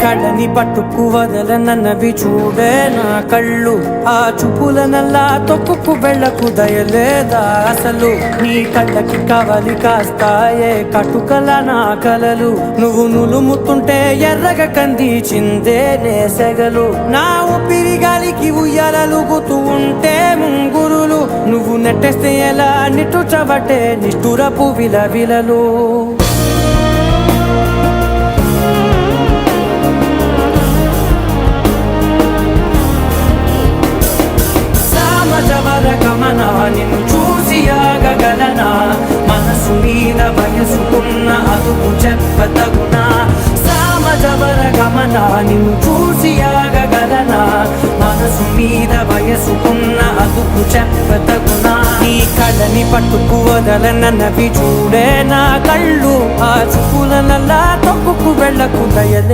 కళ్ళని పట్టుకు వదలనన్నవి చూడే నా కళ్ళు. ఆ చూపులనల్లా తొక్కుకు వెళ్ళకు దయలేదా అసలు. నీ కళ్ళకి కవలి కాస్తాయే కటుకల నా కలలు. నువ్వు నులుముతుంటే ఎర్రగ కంది చిందే నేసెగలు. నా ఊపిరి గాలికి ఉయ్యాలలుగుతూ ఉంటే ముంగురులు. నువ్వు నెట్టేస్తే ఎలా నిట్టుచబట్టే నిష్ఠురపు విలవిలలు. గమనా నిన్ను చూసి ఆగగలనా. మనసు మీద వయసుకున్న అదుపు చెప్పతగునా. సామజవర గమనా నిన్ను చూసి ఆగగలనా. మనసు మీద వయసుకున్న అదుపు చెప్పతగునా. నీ కళ్ళని పట్టుకు వదలనన్నవి చూడే నా కళ్ళు. ఆ చూపులనల్లా తొక్కుకు వెళ్ళకు దయలే.